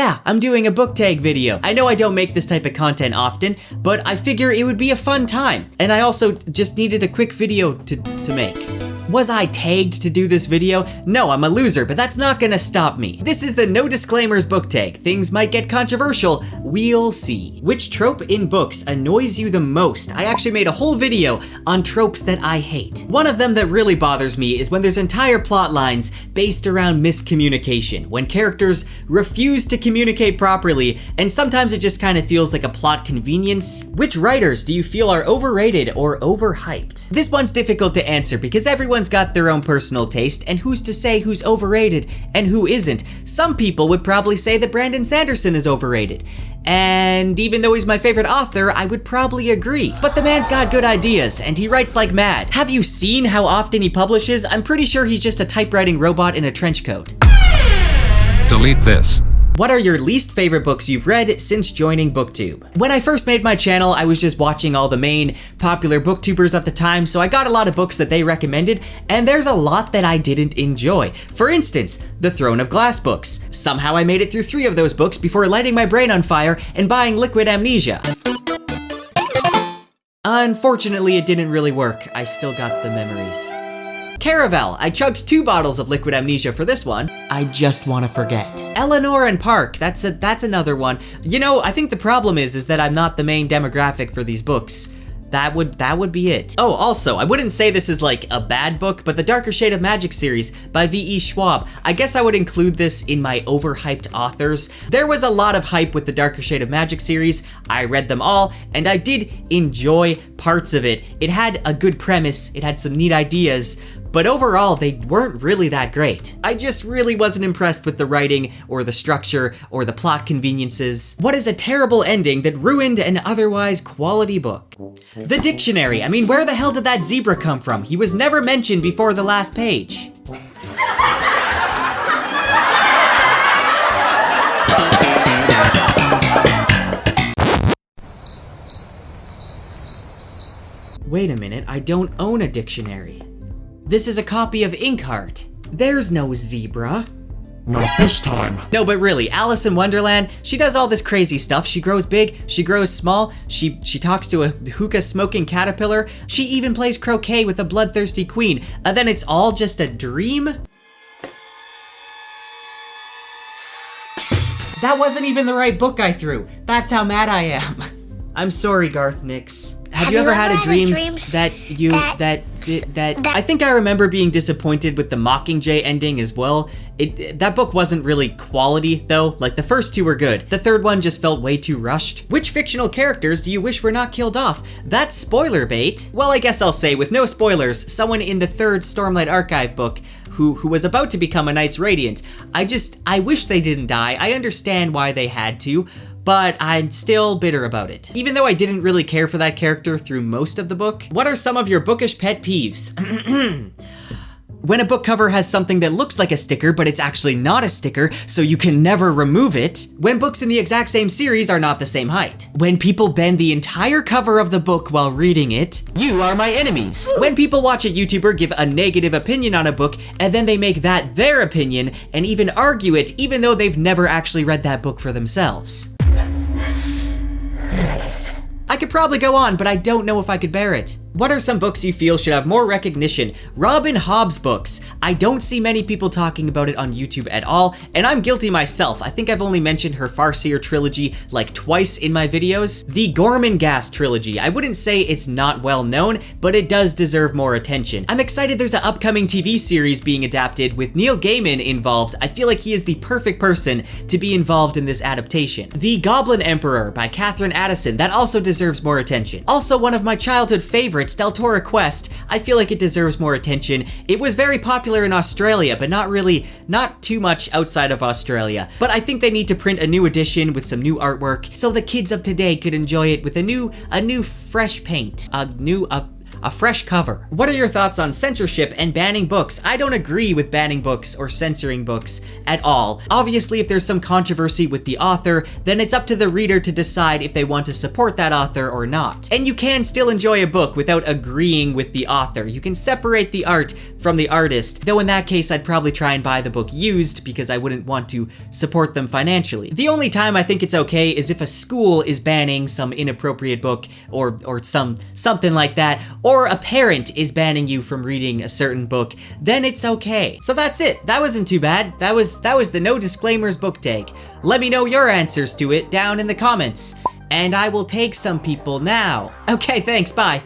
Yeah, I'm doing a book tag video. I know I don't make this type of content often, but I figure it would be a fun time. And I also just needed a quick video to make. Was I tagged to do this video? No, I'm a loser, but that's not gonna stop me. This is the no disclaimers book tag. Things might get controversial, we'll see. Which trope in books annoys you the most? I actually made a whole video on tropes that I hate. One of them that really bothers me is when there's entire plot lines based around miscommunication, when characters refuse to communicate properly, and sometimes it just kind of feels like a plot convenience. Which writers do you feel are overrated or overhyped? This one's difficult to answer because everyone's got their own personal taste, and who's to say who's overrated and who isn't? Some people would probably say that Brandon Sanderson is overrated. And even though he's my favorite author, I would probably agree. But the man's got good ideas, and he writes like mad. Have you seen how often he publishes? I'm pretty sure he's just a typewriting robot in a trench coat. Delete this. What are your least favorite books you've read since joining BookTube? When I first made my channel, I was just watching all the main popular booktubers at the time, so I got a lot of books that they recommended, and there's a lot that I didn't enjoy. For instance, the Throne of Glass books. Somehow I made it through 3 of those books before lighting my brain on fire and buying Liquid Amnesia. Unfortunately, it didn't really work. I still got the memories. Caravel, I chugged 2 bottles of Liquid Amnesia for this one. I just want to forget. Eleanor and Park, that's another one. You know, I think the problem is that I'm not the main demographic for these books. That would be it. Oh, also, I wouldn't say this is like a bad book, but the Darker Shade of Magic series by V.E. Schwab, I guess I would include this in my overhyped authors. There was a lot of hype with the Darker Shade of Magic series. I read them all, and I did enjoy parts of it. It had a good premise, it had some neat ideas, but overall, they weren't really that great. I just really wasn't impressed with the writing, or the structure, or the plot conveniences. What is a terrible ending that ruined an otherwise quality book? The dictionary. I mean, where the hell did that zebra come from? He was never mentioned before the last page. Wait a minute, I don't own a dictionary. This is a copy of Inkheart. There's no zebra. Not this time. No, but really, Alice in Wonderland, she does all this crazy stuff. She grows big, she grows small, she talks to a hookah-smoking caterpillar, she even plays croquet with a bloodthirsty queen, and then it's all just a dream? That wasn't even the right book I threw. That's how mad I am. I'm sorry, Garth Nix. Have you ever had a dreams that I think I remember being disappointed with the Mockingjay ending as well. That book wasn't really quality though. Like the first 2 were good. The 3rd one just felt way too rushed. Which fictional characters do you wish were not killed off? That's spoiler bait. Well, I guess I'll say with no spoilers, someone in the 3rd Stormlight Archive book who was about to become a Knights Radiant. I wish they didn't die. I understand why they had to, but I'm still bitter about it. Even though I didn't really care for that character through most of the book. What are some of your bookish pet peeves? When a book cover has something that looks like a sticker, but it's actually not a sticker, so you can never remove it. When books in the exact same series are not the same height. When people bend the entire cover of the book while reading it. You are my enemies. When people watch a YouTuber give a negative opinion on a book, and then they make that their opinion, and even argue it, even though they've never actually read that book for themselves. I could probably go on, but I don't know if I could bear it. What are some books you feel should have more recognition? Robin Hobb's books. I don't see many people talking about it on YouTube at all, and I'm guilty myself. I think I've only mentioned her Farseer trilogy like twice in my videos. The Gormenghast trilogy. I wouldn't say it's not well known, but it does deserve more attention. I'm excited there's an upcoming TV series being adapted with Neil Gaiman involved. I feel like he is the perfect person to be involved in this adaptation. The Goblin Emperor by Catherine Addison. That also deserves more attention. Also one of my childhood favorites, Deltora Quest. I feel like it deserves more attention. It was very popular in Australia, but not too much outside of Australia. But I think they need to print a new edition with some new artwork so the kids of today could enjoy it with a new fresh paint. a fresh cover. What are your thoughts on censorship and banning books? I don't agree with banning books or censoring books at all. Obviously, if there's some controversy with the author, then it's up to the reader to decide if they want to support that author or not. And you can still enjoy a book without agreeing with the author. You can separate the art from the artist, though in that case I'd probably try and buy the book used because I wouldn't want to support them financially. The only time I think it's okay is if a school is banning some inappropriate book or something like that, or a parent is banning you from reading a certain book, then it's okay. So that's it. That wasn't too bad. That was the no disclaimers book take. Let me know your answers to it down in the comments, and I will take some people now. Okay, thanks, bye.